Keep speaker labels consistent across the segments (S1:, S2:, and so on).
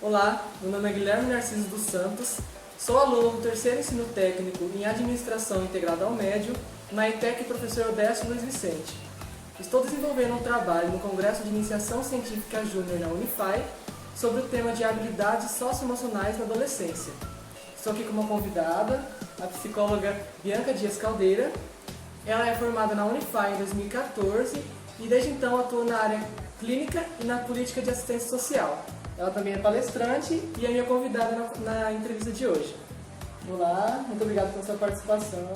S1: Olá, meu nome é Guilherme Narciso dos Santos, sou aluno do terceiro ensino técnico em Administração Integrada ao Médio na ETEC Professor Odécio Luiz Vicente. Estou desenvolvendo um trabalho no Congresso de Iniciação Científica Júnior na Unify sobre o tema de habilidades socioemocionais na adolescência. Estou aqui com uma convidada, a psicóloga Bianca Dias Caldeira. Ela é formada na Unify em 2014 e desde então atua na área clínica e na política de assistência social. Ela também é palestrante e é minha convidada na entrevista de hoje. Olá, muito obrigado pela sua participação.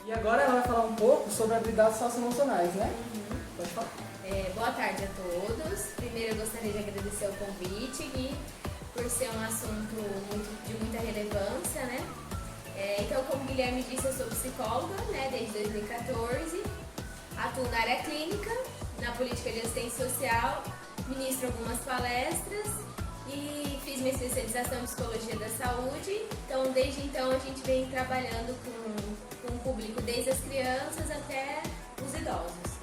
S1: E agora ela vai falar um pouco sobre habilidades socioemocionais, né? Pode falar.
S2: Boa tarde a todos. Primeiro eu gostaria de agradecer o convite, Gui, por ser um assunto de muita relevância, né? Então, como o Guilherme disse, eu sou psicóloga, né, desde 2014. Atuo na área clínica, na política de assistência social, ministro algumas palestras e fiz minha especialização em psicologia da saúde. Então, desde então, a gente vem trabalhando com o público desde as crianças até os idosos.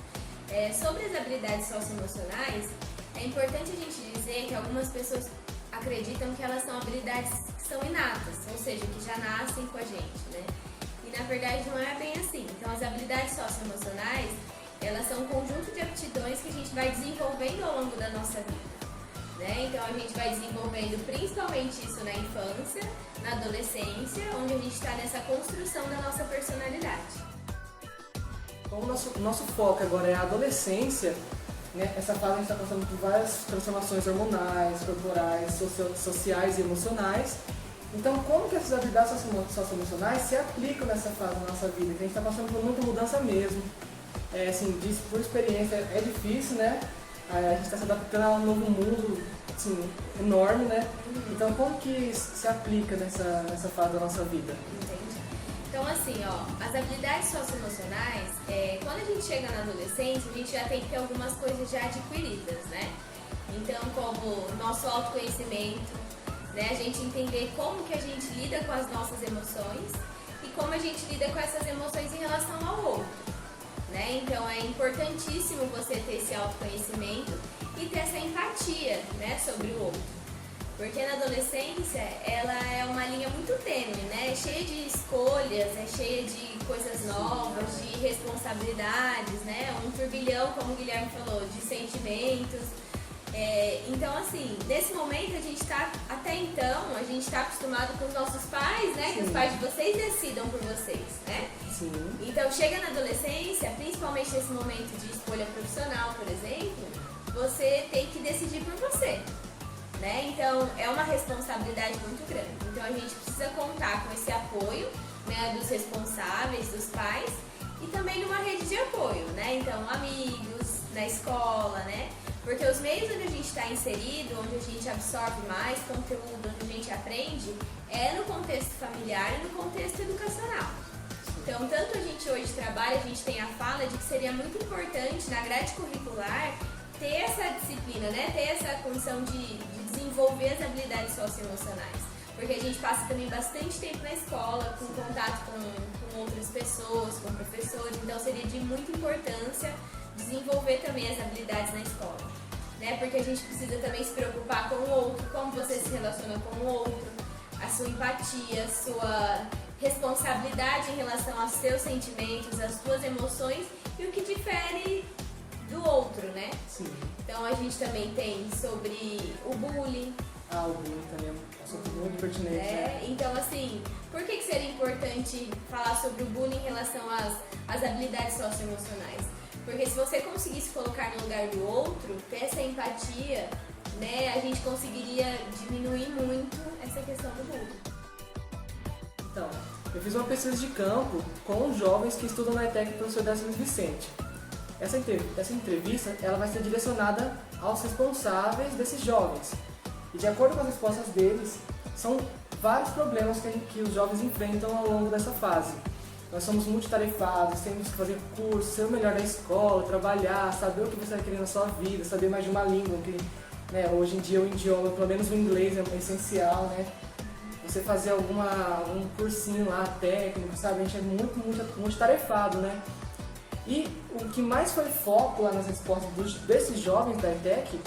S2: Sobre as habilidades socioemocionais, é importante a gente dizer que algumas pessoas acreditam que elas são habilidades que são inatas, ou seja, que já nascem com a gente, né? E na verdade não é bem assim. Então, as habilidades socioemocionais, elas são um conjunto de aptidões que a gente vai desenvolvendo ao longo da nossa vida, né? Então a gente vai desenvolvendo principalmente isso na infância, na adolescência, onde a gente está nessa construção da nossa personalidade.
S1: Como o nosso foco agora é a adolescência, né? Essa fase a gente está passando por várias transformações hormonais, corporais, sociais e emocionais. Então, como que essas habilidades socioemocionais se aplicam nessa fase da nossa vida? Que a gente está passando por muita mudança mesmo. Assim, por experiência é difícil, né? A gente está se adaptando a um novo mundo, assim, enorme, né? Então, como que se aplica nessa fase da nossa vida?
S2: Entendi. Então, assim, as habilidades socioemocionais, quando a gente chega na adolescência, a gente já tem que ter algumas coisas já adquiridas, né? Então, como nosso autoconhecimento, né? A gente entender como que a gente lida com as nossas emoções e como a gente lida com essas emoções em relação ao outro. Né? Então é importantíssimo você ter esse autoconhecimento e ter essa empatia, né, sobre o outro. Porque na adolescência ela é uma linha muito tênue, né? É cheia de escolhas, é cheia de coisas novas, de responsabilidades, né? Um turbilhão, como o Guilherme falou, de sentimentos. Então, assim, nesse momento até então, a gente está acostumado com os nossos pais, né? Sim. Que os pais de vocês decidam por vocês, né?
S1: Sim.
S2: Então, chega na adolescência, principalmente nesse momento de escolha profissional, por exemplo, você tem que decidir por você, né? Então, é uma responsabilidade muito grande. Então, a gente precisa contar com esse apoio, né, dos responsáveis, dos pais, e também numa rede de apoio, né? Então, amigos, na escola, né? Porque os meios onde a gente está inserido, onde a gente absorve mais conteúdo, onde a gente aprende, é no contexto familiar e no contexto educacional. Então, tanto a gente hoje trabalha, a gente tem a fala de que seria muito importante na grade curricular ter essa disciplina, né? Ter essa condição de desenvolver as habilidades socioemocionais. Porque a gente passa também bastante tempo na escola, com contato com outras pessoas, com professores, então seria de muita importância desenvolver também as habilidades na escola, né? Porque a gente precisa também se preocupar com o outro, como você se relaciona com o outro, a sua empatia, a sua responsabilidade em relação aos seus sentimentos, às suas emoções e o que difere do outro, né?
S1: Sim.
S2: Então a gente também tem sobre o bullying.
S1: O bullying também é um assunto muito pertinente, né?
S2: Então, assim, por que seria importante falar sobre o bullying em relação às habilidades socioemocionais? Porque se você conseguisse colocar no lugar do outro, ter essa empatia, né, a gente conseguiria diminuir muito essa questão do bullying.
S1: Então, eu fiz uma pesquisa de campo com jovens que estudam na ETEC Professor Odécio Luiz Vicente. Essa entrevista ela vai ser direcionada aos responsáveis desses jovens. E de acordo com as respostas deles, são vários problemas que os jovens enfrentam ao longo dessa fase. Nós somos multitarefados, temos que fazer curso, ser o melhor da escola, trabalhar, saber o que você vai querer na sua vida, saber mais de uma língua, que, né, hoje em dia o idioma, pelo menos o inglês, é essencial, né? Você fazer algum cursinho lá, técnico, sabe? A gente é muito multitarefado, né? E o que mais foi foco lá nas respostas desses jovens da ETEC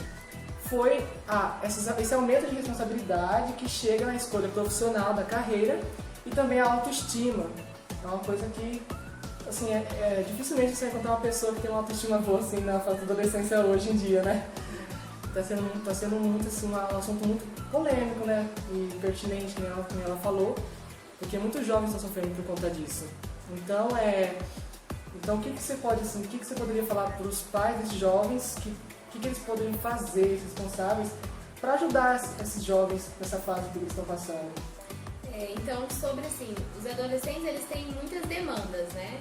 S1: foi esse aumento de responsabilidade que chega na escolha profissional da carreira e também a autoestima. É uma coisa que, assim, dificilmente você vai encontrar uma pessoa que tem uma autoestima boa assim na fase da adolescência hoje em dia, né? Tá sendo muito, assim, um assunto muito polêmico, né? E pertinente, né? Como ela falou, porque muitos jovens estão sofrendo por conta disso. Então, o que você poderia falar para os pais desses jovens, o que eles poderiam fazer, esses responsáveis, para ajudar esses jovens nessa fase que eles estão passando?
S2: Então, sobre, assim, os adolescentes, eles têm muitas demandas, né?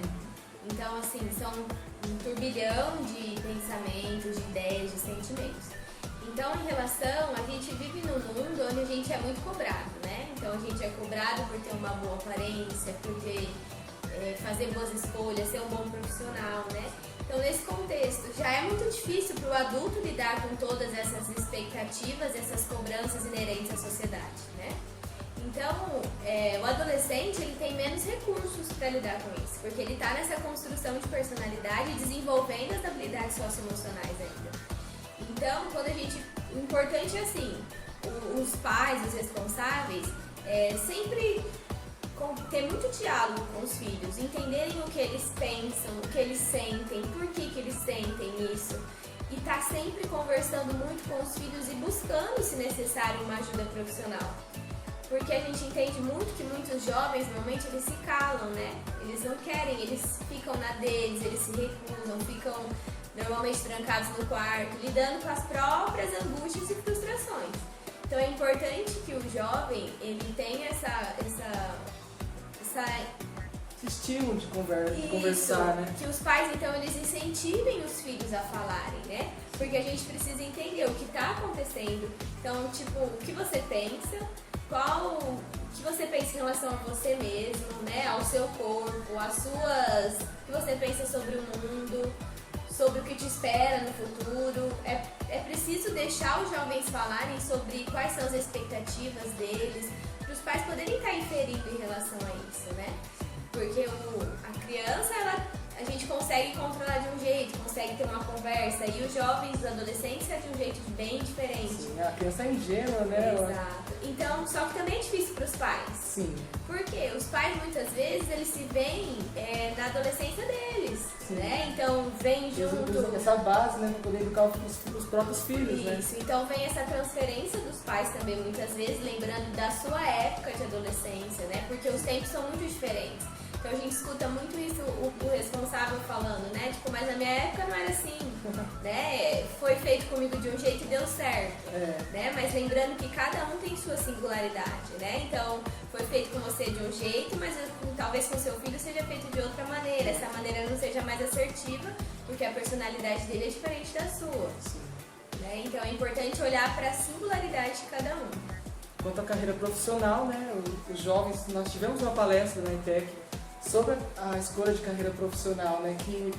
S2: Então, assim, são um turbilhão de pensamentos, de ideias, de sentimentos. Então, em relação, a gente vive num mundo onde a gente é muito cobrado, né? Então, a gente é cobrado por ter uma boa aparência, por fazer boas escolhas, ser um bom profissional, né? Então, nesse contexto, já é muito difícil para o adulto lidar com todas essas expectativas, essas cobranças inerentes à sociedade, né? Então, o adolescente, ele tem menos recursos para lidar com isso, porque ele está nessa construção de personalidade e desenvolvendo as habilidades socioemocionais ainda. Então, o importante é assim, os pais, os responsáveis, sempre ter muito diálogo com os filhos, entenderem o que eles pensam, o que eles sentem, por que eles sentem isso, e tá sempre conversando muito com os filhos e buscando, se necessário, uma ajuda profissional. Porque a gente entende muito que muitos jovens, normalmente, eles se calam, né? Eles não querem, eles ficam na deles, eles se recusam, ficam normalmente trancados no quarto, lidando com as próprias angústias e frustrações. Então é importante que o jovem, ele tenha esse
S1: estímulo de conversar, né?
S2: Que os pais, então, eles incentivem os filhos a falarem, né? Porque a gente precisa entender o que está acontecendo. Então, tipo, o que você pensa, o que você pensa em relação a você mesmo, né? Ao seu corpo, o que você pensa sobre o mundo, sobre o que te espera no futuro. É preciso deixar os jovens falarem sobre quais são as expectativas deles, para os pais poderem estar inferindo em relação a isso, né? Porque a criança, a gente consegue controlar de um jeito, consegue ter uma conversa, e os jovens, os adolescentes, é de um jeito bem diferente.
S1: Sim, a criança é ingênua, né?
S2: Exato. Então, só que também é difícil para os pais.
S1: Sim.
S2: Porque os pais, muitas vezes, eles se veem na adolescência deles, sim, né? Então, vem junto...
S1: Essa base, né, para poder educar os próprios filhos,
S2: isso,
S1: né?
S2: Isso, então vem essa transferência dos pais também, muitas vezes, lembrando da sua época de adolescência, né? Porque os tempos são muito diferentes. Então a gente escuta muito isso, o responsável falando, né? Tipo, mas na minha época não era assim, né? Foi feito comigo de um jeito e deu certo, né? Mas lembrando que cada um tem sua singularidade, né? Então, foi feito com você de um jeito, mas talvez com seu filho seja feito de outra maneira. Essa maneira não seja mais assertiva, porque a personalidade dele é diferente da sua, né? Então, é importante olhar para a singularidade de cada um.
S1: Quanto à carreira profissional, né? Os jovens, nós tivemos uma palestra na ITEC sobre a escolha de carreira profissional, né, que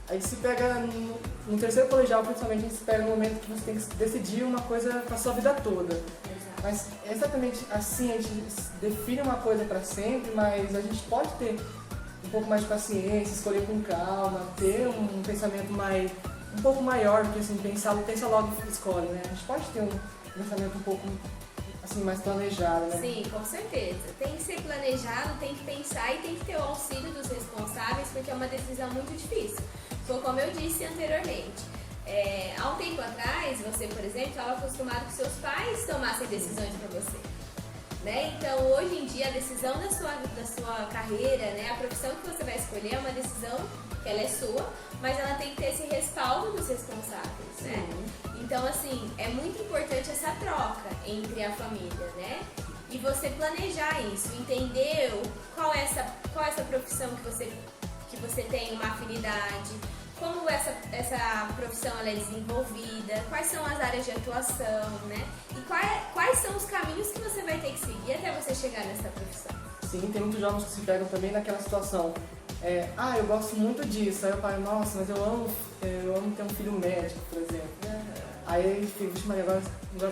S1: a gente se pega no terceiro colegial, principalmente, a gente se pega no momento que você tem que decidir uma coisa para a sua vida toda.
S2: Exato.
S1: Mas exatamente assim, a gente define uma coisa para sempre, mas a gente pode ter um pouco mais de paciência, escolher com calma, ter um pensamento um pouco maior do que assim, pensa logo e escolhe, né? A gente pode ter um pensamento um pouco assim, mais planejado, né?
S2: Sim, com certeza. Tem que ser planejado, tem que pensar e tem que ter o auxílio dos responsáveis, porque é uma decisão muito difícil. Foi como eu disse anteriormente. Há um tempo atrás, você, por exemplo, estava acostumado que seus pais tomassem decisões para você, né? Então, hoje em dia, a decisão da sua carreira, né, a profissão que você vai escolher é uma decisão que ela é sua, mas ela tem que ter esse respaldo dos responsáveis, né? Então, assim, é muito importante essa troca entre a família, né? E você planejar isso, entender qual é essa profissão que você tem uma afinidade, como essa profissão ela é desenvolvida, quais são as áreas de atuação, né? E quais são os caminhos que você vai ter que seguir até você chegar nessa profissão.
S1: Sim, tem muitos jovens que se pegam também naquela situação. Eu gosto muito disso. Aí o pai, nossa, mas eu amo ter um filho médico, por exemplo. Aí ele fica, mas agora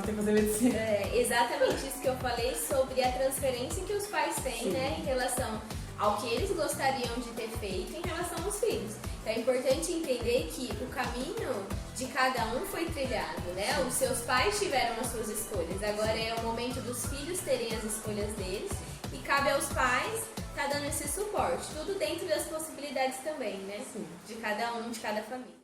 S1: tem que fazer medicina.
S2: Exatamente isso que eu falei sobre a transferência que os pais têm, né, em relação ao que eles gostariam de ter feito em relação aos filhos. Então é importante entender que o caminho de cada um foi trilhado, né? Os seus pais tiveram as suas escolhas, agora é o momento dos filhos terem as escolhas deles e cabe aos pais estar dando esse suporte, tudo dentro das possibilidades também, né?
S1: Sim.
S2: De cada um, de cada família.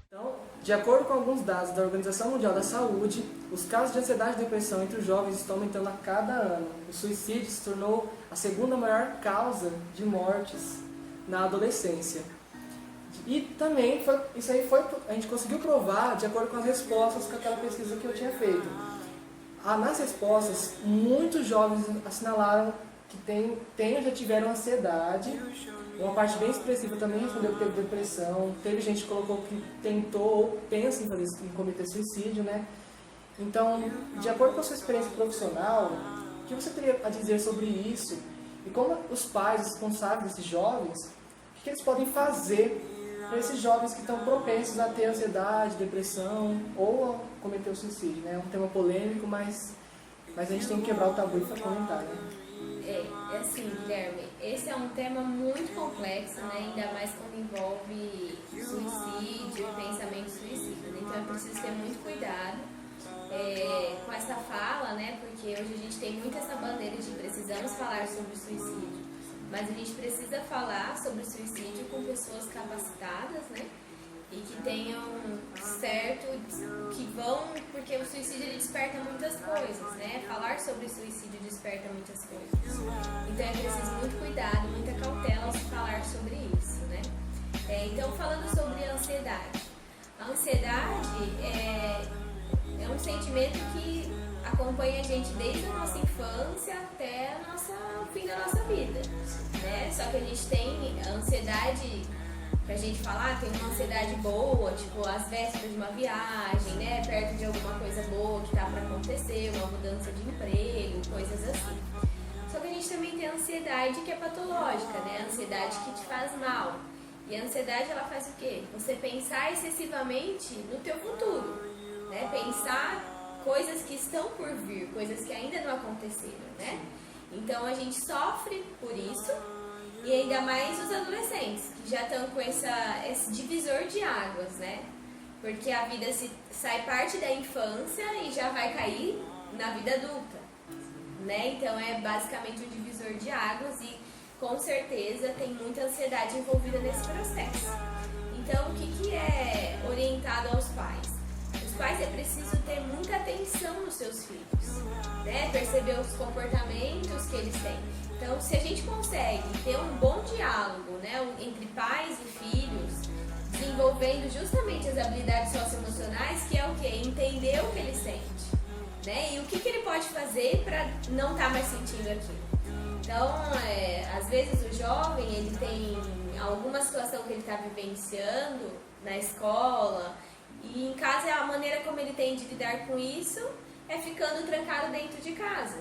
S1: Então, de acordo com alguns dados da Organização Mundial da Saúde, os casos de ansiedade e depressão entre os jovens estão aumentando a cada ano. O suicídio se tornou a segunda maior causa de mortes na adolescência. E também, a gente conseguiu provar de acordo com as respostas com aquela pesquisa que eu tinha feito. Nas respostas, muitos jovens assinalaram que têm ou já tiveram ansiedade. Uma parte bem expressiva também respondeu que teve depressão. Teve gente que colocou que tentou ou pensa em cometer suicídio, né? Então, de acordo com a sua experiência profissional, o que você teria a dizer sobre isso? E como os pais responsáveis desses jovens, o que eles podem fazer para esses jovens que estão propensos a ter ansiedade, depressão ou a cometer o suicídio, né? É um tema polêmico, mas a gente tem que quebrar o tabu e comentar, né?
S2: É assim, Guilherme, esse é um tema muito complexo, né? Ainda mais quando envolve suicídio e pensamento suicida, né? Então é preciso ter muito cuidado com essa fala, né? Porque hoje a gente tem muito essa bandeira de precisamos falar sobre suicídio, mas a gente precisa falar sobre suicídio com pessoas capacitadas, né? E que tenham certo, que vão, porque o suicídio ele desperta muitas coisas, né? Falar sobre suicídio desperta muitas coisas. Então é preciso muito cuidado, muita cautela ao se falar sobre isso, né? Então falando sobre a ansiedade. A ansiedade é um sentimento que acompanha a gente desde a nossa infância até o fim da nossa vida, né? Só que a gente tem a ansiedade, pra gente falar, tem uma ansiedade boa, tipo as vésperas de uma viagem, né? Perto de alguma coisa boa que tá pra acontecer, uma mudança de emprego, coisas assim. Só que a gente também tem a ansiedade que é patológica, né? A ansiedade que te faz mal. E a ansiedade, ela faz o quê? Você pensar excessivamente no teu futuro, né? Pensar coisas que estão por vir, coisas que ainda não aconteceram, né? Então a gente sofre por isso, e ainda mais os adolescentes, que já estão com esse divisor de águas, né? Porque a vida sai parte da infância e já vai cair na vida adulta, né? Então é basicamente um divisor de águas e com certeza tem muita ansiedade envolvida nesse processo. Então o que é orientado aos pais? Os pais é preciso ter muita atenção nos seus filhos, né? Perceber os comportamentos que eles têm. Então, se a gente consegue ter um bom diálogo, né, entre pais e filhos, desenvolvendo justamente as habilidades socioemocionais, que é o quê? Entender o que ele sente, né? E o que ele pode fazer para não estar mais sentindo aquilo. Então, às vezes o jovem, ele tem alguma situação que ele está vivenciando na escola, e em casa a maneira como ele tem de lidar com isso é ficando trancado dentro de casa.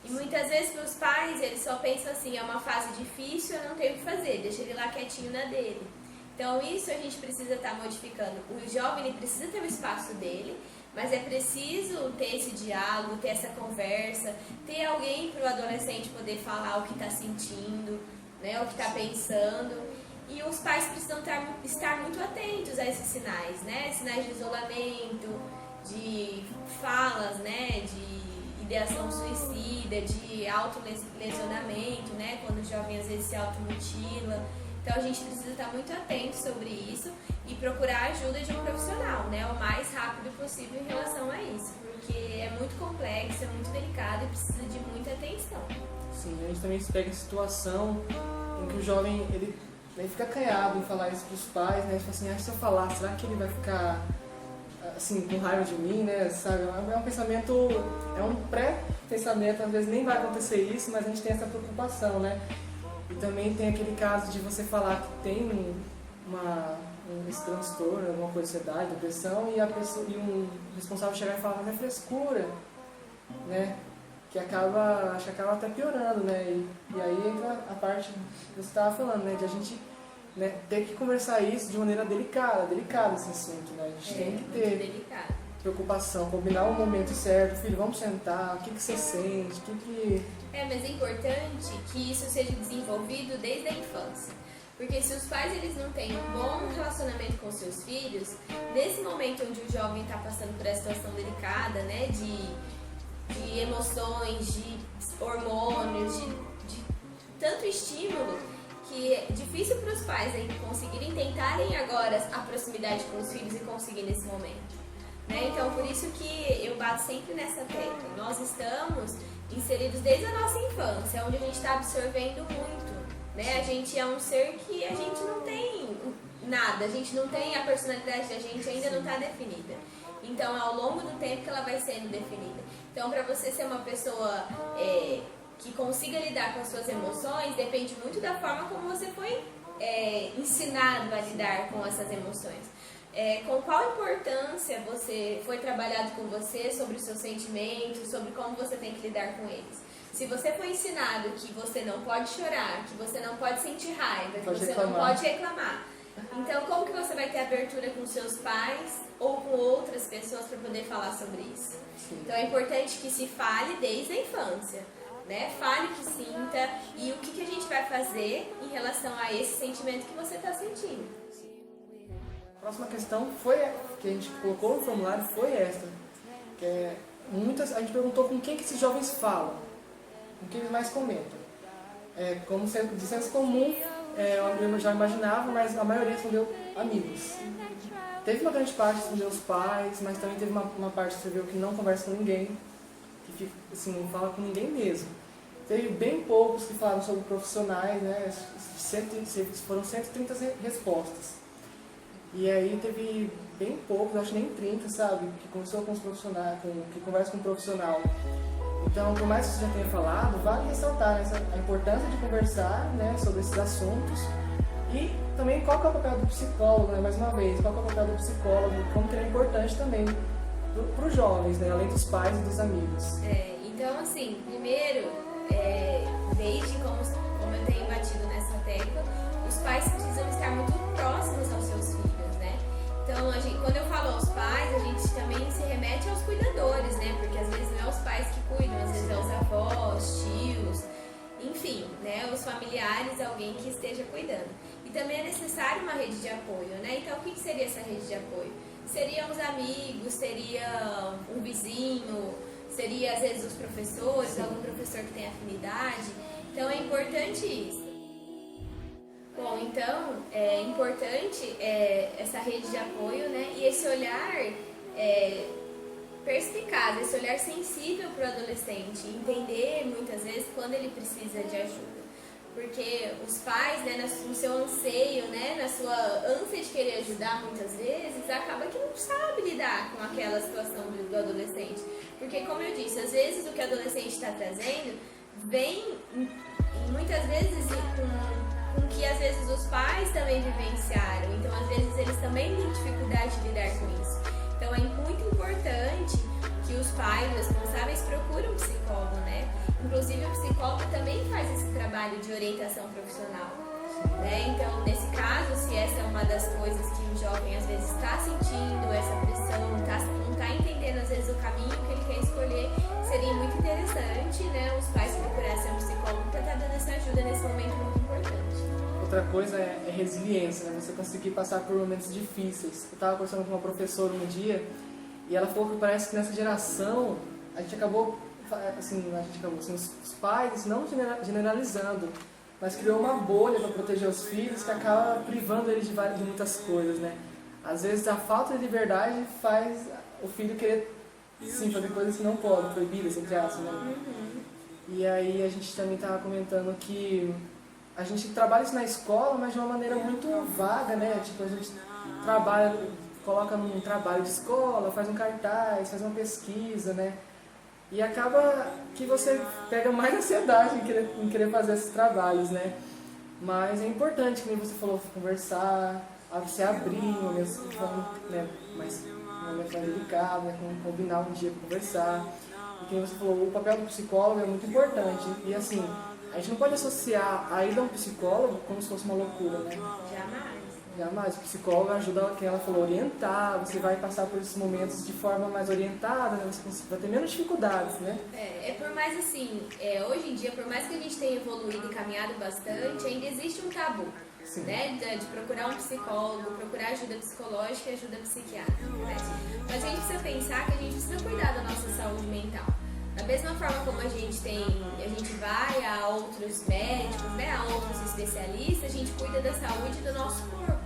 S2: E muitas vezes para os pais, eles só pensam assim, é uma fase difícil, eu não tenho o que fazer, deixa ele lá quietinho na dele. Então isso a gente precisa estar modificando. O jovem ele precisa ter o espaço dele, mas é preciso ter esse diálogo, ter essa conversa, ter alguém para o adolescente poder falar o que está sentindo, né, o que está pensando. E os pais precisam estar muito atentos a esses sinais, né? Sinais de isolamento, de falas, né? De ideação suicida, de autolesionamento, né? Quando o jovem às vezes se automutila. Então a gente precisa estar muito atento sobre isso e procurar a ajuda de um profissional, né? O mais rápido possível em relação a isso, porque é muito complexo, é muito delicado e precisa de muita atenção.
S1: Sim, a gente também se pega em situação em que o jovem ele fica acanhado em falar isso para os pais, né? Ele fala assim, se eu falar, será que ele vai ficar assim, com raiva de mim, né? Sabe? É um pensamento, é um pré-pensamento, às vezes nem vai acontecer isso, mas a gente tem essa preocupação, né? E também tem aquele caso de você falar que tem esse transtorno, alguma coisa de ansiedade, depressão, e um responsável chegar e falar, mas é frescura, né? Que acaba até piorando, né? E aí entra a parte que você estava falando, né? De a gente, né, ter que conversar isso de maneira delicada esse assunto, né? A gente tem que ter preocupação, combinar o momento certo, filho, vamos sentar, o que você sente,
S2: Mas é importante que isso seja desenvolvido desde a infância. Porque se os pais eles não têm um bom relacionamento com seus filhos, nesse momento onde o jovem está passando por essa situação delicada, né, de emoções, de hormônios, de tanto estímulo, que é difícil para os pais conseguirem tentarem agora a proximidade com os filhos e conseguir nesse momento. Né? Então, por isso que eu bato sempre nessa tecla. Nós estamos inseridos desde a nossa infância, onde a gente está absorvendo muito. Né? A gente é um ser que a gente não tem nada, a gente não tem a personalidade da gente ainda não está definida. Então, é ao longo do tempo que ela vai sendo definida. Então, para você ser uma pessoa que consiga lidar com as suas emoções, depende muito da forma como você foi ensinado a lidar com essas emoções. Com qual importância foi trabalhado com você sobre os seus sentimentos, sobre como você tem que lidar com eles. Se você foi ensinado que você não pode chorar, que você não pode sentir raiva, que você não pode reclamar, então como que você vai ter abertura com seus pais ou com outras pessoas para poder falar sobre isso?
S1: Sim.
S2: Então é importante que se fale desde a infância, né? Fale o que sinta e o que a gente vai fazer em relação a esse sentimento que você está sentindo.
S1: A próxima questão que a gente colocou no formulário foi esta, que a gente perguntou com quem que esses jovens falam, com quem eles mais comentam. Como de senso comum, eu já imaginava, mas a maioria respondeu amigos. Teve uma grande parte que respondeu os pais, mas também teve uma parte que escreveu que não conversa com ninguém, que assim, não fala com ninguém mesmo. Teve bem poucos que falaram sobre profissionais, né? Foram 130 respostas. E aí teve bem poucos, acho que nem 30, sabe, que conversou com os profissionais, que conversa com um profissional. Então, por mais que você já tenha falado, vale ressaltar a importância de conversar, né, sobre esses assuntos. E também qual que é o papel do psicólogo, né, mais uma vez, qual que é o papel do psicólogo, como que ele é importante também para os jovens, né, além dos pais e dos amigos.
S2: Então, assim, primeiro, desde como eu tenho batido nessa tecla, os pais precisam estar muito próximos aos seus filhos, né? Então, quando eu falo aos pais, a gente também se remete aos cuidadores, né? Porque às vezes não é os pais que cuidam, às vezes é os avós, tios, enfim, né? Os familiares, alguém que esteja cuidando. E também é necessário uma rede de apoio, né? Então, o que seria essa rede de apoio? Seriam os amigos, seria um vizinho, seria às vezes os professores, algum professor que tem afinidade. Então, é importante isso. Bom, então, é importante essa rede de apoio, né? E esse olhar perspicaz, esse olhar sensível para o adolescente, entender muitas vezes quando ele precisa de ajuda. Porque os pais, né, no seu anseio, né, na sua ânsia de querer ajudar muitas vezes, acaba que não sabe lidar com aquela situação do adolescente. Porque, como eu disse, às vezes o que o adolescente está trazendo vem muitas vezes com que às vezes os pais também vivenciaram. Então, às vezes eles também têm dificuldade de lidar com isso. Então, é muito importante que os pais, os responsáveis, procurem um psicólogo, né? Inclusive, o psicólogo também faz esse trabalho de orientação profissional, né? Então, nesse caso, se essa é uma das coisas que o jovem às vezes está sentindo, essa pressão, não está entendendo às vezes o caminho que ele quer escolher, seria muito interessante, né, os pais procurassem um psicólogo para estar dando essa ajuda nesse momento muito importante.
S1: Outra coisa é resiliência, né? Você conseguir passar por momentos difíceis. Eu estava conversando com uma professora um dia e ela falou que parece que nessa geração a gente acabou, os pais, não generalizando, mas criou uma bolha para proteger os filhos que acaba privando eles de muitas coisas, né? Às vezes a falta de liberdade faz o filho querer, sim, fazer coisas que não podem, proibidas, entre aspas, né?
S2: Uhum.
S1: E aí a gente também estava comentando que a gente trabalha isso na escola, mas de uma maneira muito vaga, né? Tipo, a gente trabalha, coloca num trabalho de escola, faz um cartaz, faz uma pesquisa, né? E acaba que você pega mais ansiedade em querer fazer esses trabalhos, né? Mas é importante, como você falou, conversar, se abrir, né? Mas uma momento mais delicado, né? Combinar um dia para conversar. E como você falou, o papel do psicólogo é muito importante. E assim, a gente não pode associar a ida a um psicólogo como se fosse uma loucura, né?
S2: Jamais.
S1: Jamais. O psicólogo ajuda, quem ela falou, orientar, você vai passar por esses momentos de forma mais orientada, né? Você vai ter menos dificuldades, né?
S2: É por mais assim, hoje em dia, por mais que a gente tenha evoluído e caminhado bastante, ainda existe um tabu, né? De procurar um psicólogo, procurar ajuda psicológica e ajuda psiquiátrica, né? Mas a gente precisa pensar que a gente precisa cuidar da nossa saúde mental. Da mesma forma como a gente vai a outros médicos, né, a outros especialistas, a gente cuida da saúde do nosso corpo.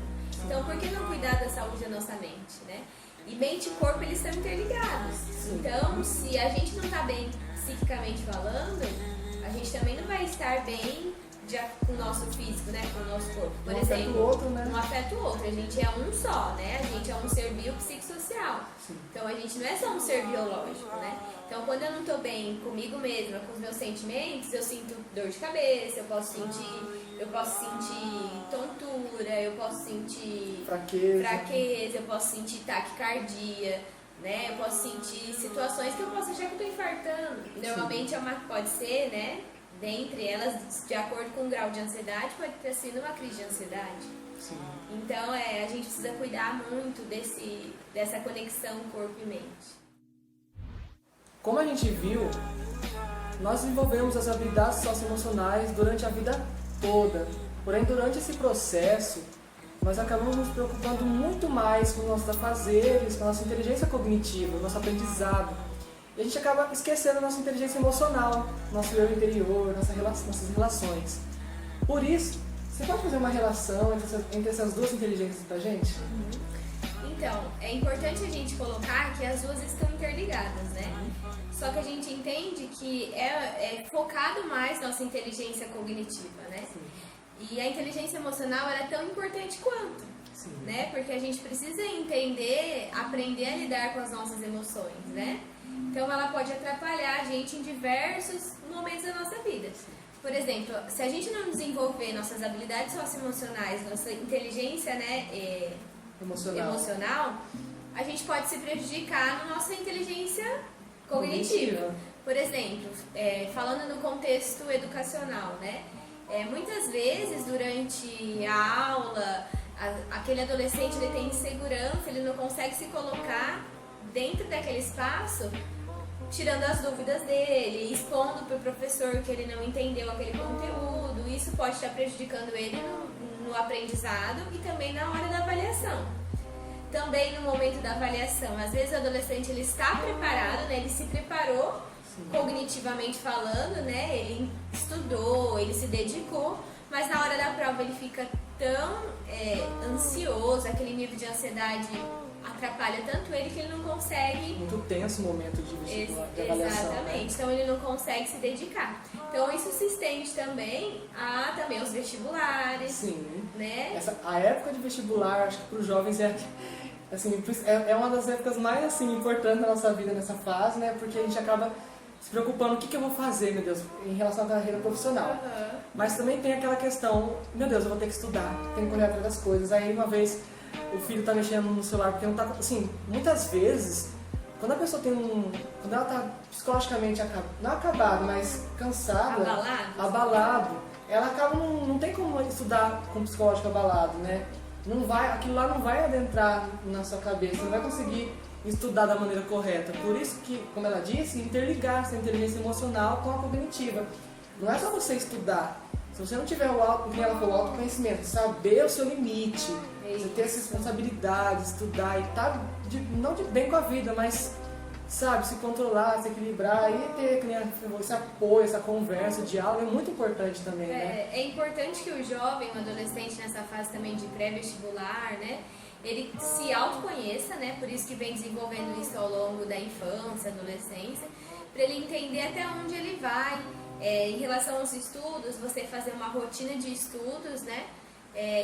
S2: Então, por que não cuidar da saúde da nossa mente, né? E mente e corpo, eles estão interligados. Então, se a gente não está bem psiquicamente falando, a gente também não vai estar bem com o nosso físico, né, com o nosso corpo. Por exemplo,
S1: afeta o outro, né?
S2: Um afeta o outro. A gente é um só, né? A gente é um ser biopsicossocial. Então, a gente não é só um ser biológico, né? Então, quando eu não estou bem comigo mesma, com os meus sentimentos, eu sinto dor de cabeça, eu posso sentir tontura, eu posso sentir fraqueza, eu posso sentir taquicardia, né? Eu posso sentir situações que eu posso achar que eu estou infartando. Normalmente pode ser, né? Dentre elas, de acordo com o grau de ansiedade, pode ter sido uma crise de ansiedade.
S1: Sim.
S2: Então, a gente precisa cuidar muito dessa conexão corpo e mente.
S1: Como a gente viu, nós desenvolvemos as habilidades socioemocionais durante a vida toda. Porém, durante esse processo, nós acabamos nos preocupando muito mais com os nossos afazeres, com a nossa inteligência cognitiva, o nosso aprendizado. E a gente acaba esquecendo a nossa inteligência emocional, nosso eu interior, nossas relações. Por isso, você pode fazer uma relação entre essas duas inteligências pra gente?
S2: Então, é importante a gente colocar que as duas estão interligadas, né? Só que a gente entende que é focado mais nossa inteligência cognitiva, né? E a inteligência emocional ela é tão importante quanto, né? Porque a gente precisa entender, aprender a lidar com as nossas emoções, né? Então ela pode atrapalhar a gente em diversos momentos da nossa vida. Por exemplo, se a gente não desenvolver nossas habilidades socioemocionais, nossa inteligência, né, emocional, a gente pode se prejudicar na nossa inteligência cognitiva. Por exemplo, falando no contexto educacional, né? Muitas vezes durante a aula, aquele adolescente ele tem insegurança, ele não consegue se colocar dentro daquele espaço, tirando as dúvidas dele, expondo para o professor que ele não entendeu aquele conteúdo. Isso pode estar prejudicando ele no aprendizado e também na hora da avaliação. Também no momento da avaliação, às vezes o adolescente ele está preparado, né? Ele se preparou cognitivamente falando, né? Ele estudou, ele se dedicou, mas na hora da prova ele fica tão ansioso, aquele nível de ansiedade atrapalha tanto ele que ele não consegue...
S1: Muito tenso o momento de vestibular, de avaliação.
S2: Exatamente, né? Então ele não consegue se dedicar. Então isso se estende também aos vestibulares.
S1: Sim.
S2: Né?
S1: A época de vestibular, acho que para os jovens é uma das épocas mais assim, importantes da nossa vida nessa fase, né? Porque a gente acaba se preocupando o que eu vou fazer, meu Deus, em relação à carreira profissional. Mas também tem aquela questão, meu Deus, eu vou ter que estudar, tenho que correr atrás das coisas. Aí uma vez o filho tá mexendo no celular porque não tá... Assim, muitas vezes, quando a pessoa quando ela tá psicologicamente não acabada, mas cansada, abalado, ela acaba não tem como estudar com o psicológico abalado, né? Aquilo lá não vai adentrar na sua cabeça, não vai conseguir estudar da maneira correta. Por isso que, como ela disse, interligar essa inteligência emocional com a cognitiva. Não é só você estudar. Se você não tiver o autoconhecimento, saber o seu limite, você ter essa responsabilidade, estudar e estar não de bem com a vida, mas sabe, se controlar, se equilibrar e ter esse apoio, essa conversa, o diálogo é muito importante também, né?
S2: É importante que o jovem, o adolescente nessa fase também de pré-vestibular, né, ele se autoconheça, né, por isso que vem desenvolvendo isso ao longo da infância, adolescência, para ele entender até onde ele vai. Em relação aos estudos, você fazer uma rotina de estudos, né?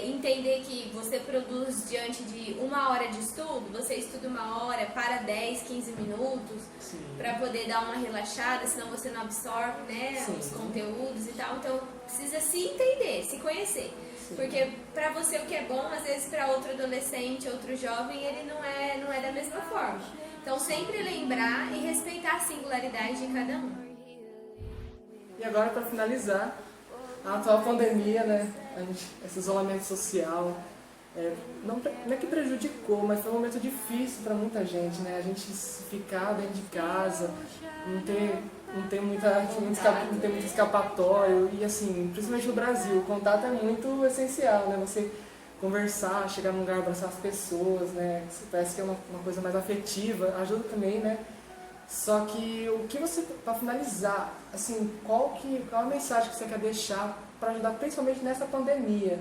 S2: Entender que você produz diante de 1 hora de estudo, você estuda 1 hora, para 10, 15 minutos, para poder dar uma relaxada, senão você não absorve, né, os conteúdos e tal. Então, precisa se entender, se conhecer. Porque para você o que é bom, às vezes para outro adolescente, outro jovem, ele não é da mesma forma. Então, sempre lembrar e respeitar a singularidade de cada um.
S1: E agora, para finalizar, a atual pandemia, né, esse isolamento social, não é que prejudicou, mas foi um momento difícil para muita gente, né? A gente ficar dentro de casa, não ter muito escapatório, e assim, principalmente no Brasil, o contato é muito essencial, né? Você conversar, chegar num lugar, abraçar as pessoas, né? Parece que é uma coisa mais afetiva, ajuda também, né? Só que o que você, para finalizar, assim, qual a mensagem que você quer deixar para ajudar principalmente nessa pandemia,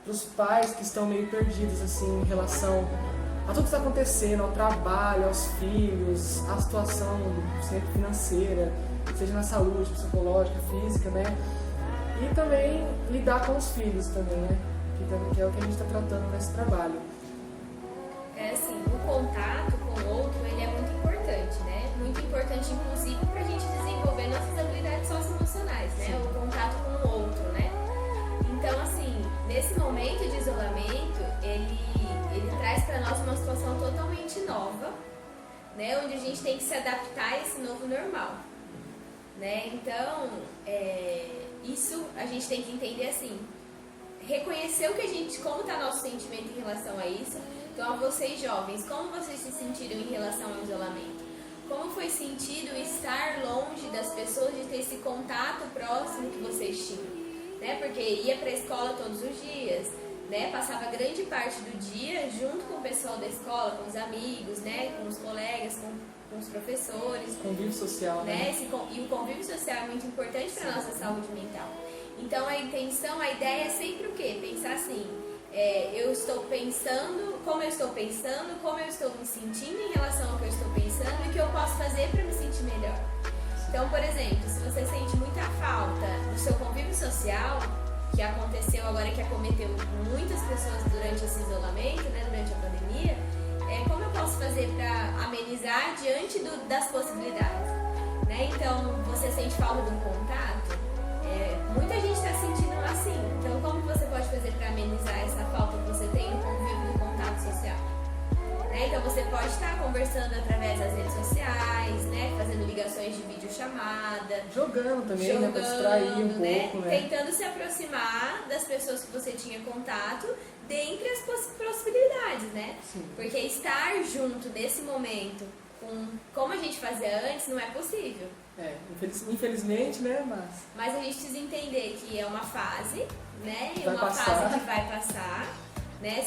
S1: para os pais que estão meio perdidos assim em relação a tudo que está acontecendo, ao trabalho, aos filhos, à situação sempre financeira, seja na saúde, psicológica, física, né? E também lidar com os filhos também, né? Que é o que a gente está tratando nesse trabalho.
S2: É assim, o contato com o outro, ele é muito importante, né? Muito importante, inclusive, para a gente desenvolver nossas habilidades socioemocionais, né?
S1: Sim.
S2: O contato com o outro, né? Então, assim, nesse momento de isolamento, ele traz para nós uma situação totalmente nova, né? Onde a gente tem que se adaptar a esse novo normal, né? Então, isso a gente tem que entender assim, reconhecer como está nosso sentimento em relação a isso. Então, a vocês jovens, como vocês se sentiram em relação ao isolamento? Como foi sentido estar longe das pessoas, de ter esse contato próximo que vocês tinham? Né? Porque ia para a escola todos os dias, né? Passava grande parte do dia junto com o pessoal da escola, com os amigos, né? Com os colegas, com os professores.
S1: Convívio social, né?
S2: E o convívio social é muito importante para a nossa saúde mental. Então, a ideia é sempre o quê? Pensar assim, eu estou pensando, como eu estou me sentindo em relação ao que eu estou pensando e o que eu posso fazer para me sentir melhor. Então, por exemplo, se você sente muita falta do seu convívio social, que aconteceu agora, que acometeu muitas pessoas durante esse isolamento, né, durante a pandemia, como eu posso fazer para amenizar diante das possibilidades? Né? Então, você sente falta de um contato? Muita gente está sentindo assim. Então, como você pode fazer para amenizar essa falta que você tem no convívio do contato social? Né? Então, você pode estar conversando através das redes sociais, né? Fazendo ligações de videochamada.
S1: Jogando também, né? Para distrair um pouco, né?
S2: Tentando se aproximar das pessoas que você tinha contato, dentre as possibilidades, né?
S1: Sim.
S2: Porque estar junto nesse momento, como a gente fazia antes, não é possível.
S1: Infelizmente, né?
S2: Mas a gente precisa entender que é uma fase, né?
S1: Fase
S2: que vai passar, né?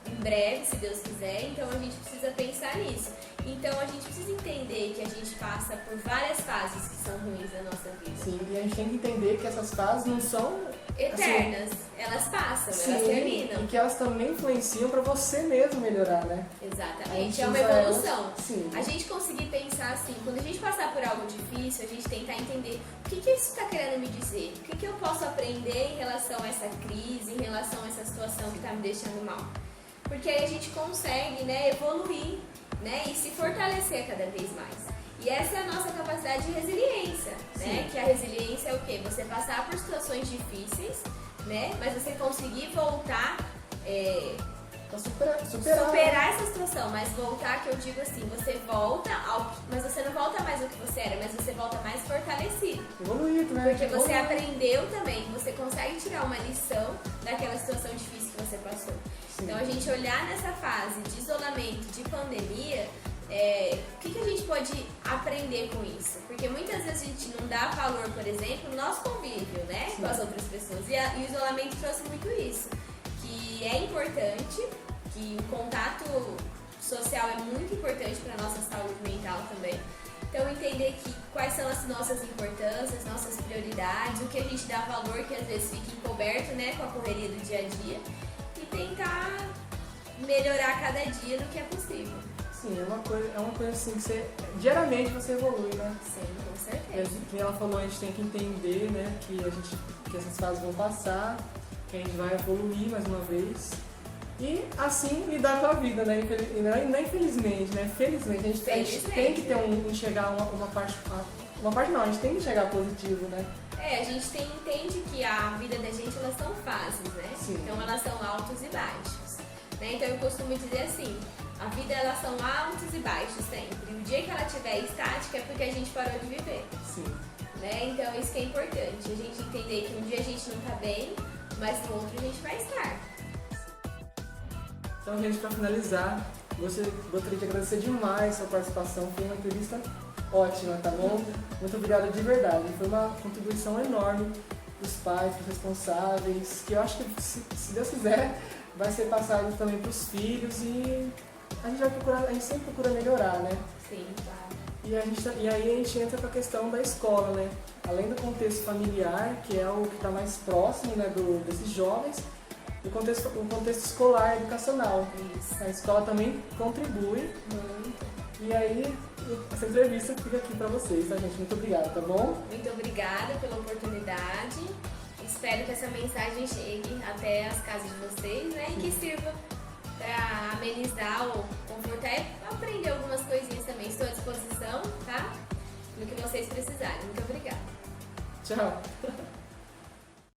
S2: Em breve, se Deus quiser. Então a gente precisa pensar nisso. Então a gente precisa entender que a gente passa por várias fases que são ruins na nossa vida.
S1: Sim, e a gente tem que entender que essas fases não são
S2: eternas,
S1: assim,
S2: elas passam,
S1: sim,
S2: elas terminam.
S1: E que elas também influenciam para você mesmo melhorar, né?
S2: Exatamente, é uma evolução.
S1: Sim.
S2: A gente conseguir pensar assim, quando a gente passar por algo difícil, a gente tentar entender o que isso está querendo me dizer, o que eu posso aprender em relação a essa crise, em relação a essa situação que está me deixando mal. Porque aí a gente consegue, né, evoluir, né, e se fortalecer cada vez mais. E essa é a nossa capacidade de resiliência, né? Que a resiliência é o quê? Você passar por situações difíceis, né? Mas você conseguir voltar, superar essa situação, mas voltar, que eu digo assim, você volta mas você não volta mais ao que você era, mas você volta mais fortalecido.
S1: Evoluído, né?
S2: Porque você aprendeu também, você consegue tirar uma lição daquela situação difícil que você passou. Sim. Então a gente olhar nessa fase de isolamento, de pandemia, o que a gente pode aprender com isso? Porque muitas vezes a gente não dá valor, por exemplo, no nosso convívio, né, com as outras pessoas. E o isolamento trouxe muito isso, que é importante, que o contato social é muito importante para a nossa saúde mental também. Então entender quais são as nossas importâncias, nossas prioridades, o que a gente dá valor, que às vezes fica encoberto, né, com a correria do dia a dia, e tentar melhorar cada dia no que é possível.
S1: Sim, é uma coisa assim que diariamente você evolui, né?
S2: Sim, com certeza.
S1: Como ela falou, a gente tem que entender, né, que essas fases vão passar, que a gente vai evoluir mais uma vez. E assim lidar com a vida, né? Não infelizmente, né? Felizmente, a gente tem que enxergar uma parte não, a gente tem que enxergar positivo, né?
S2: A gente entende que a vida da gente, elas são fases, né?
S1: Sim.
S2: Então elas são altos e baixos, né? Então eu costumo dizer assim, a vida, elas são altos e baixos sempre. O dia que ela estiver estática é porque a gente parou de viver.
S1: Sim.
S2: Né? Então isso que é importante, a gente entender que um dia a gente não tá bem, mas no outro a gente vai estar.
S1: Então, gente, para finalizar, gostaria de agradecer demais a sua participação. Foi uma entrevista ótima, tá bom? Muito obrigado de verdade. Foi uma contribuição enorme para os pais, para os responsáveis, que eu acho que, se Deus quiser, vai ser passado também para os filhos e a gente sempre procura melhorar, né?
S2: Sim, claro.
S1: E aí a gente entra com a questão da escola, né? Além do contexto familiar, que é o que está mais próximo, né, desses jovens, o contexto escolar, educacional.
S2: Isso.
S1: A escola também contribui.
S2: Muito.
S1: E aí, essa entrevista fica aqui para vocês, tá, gente? Muito obrigada, tá bom?
S2: Muito obrigada pela oportunidade. Espero que essa mensagem chegue até as casas de vocês, né? E que sirva para amenizar ou confortar e aprender algumas coisinhas também. Estou à disposição, tá? No que vocês precisarem. Muito obrigada.
S1: Tchau!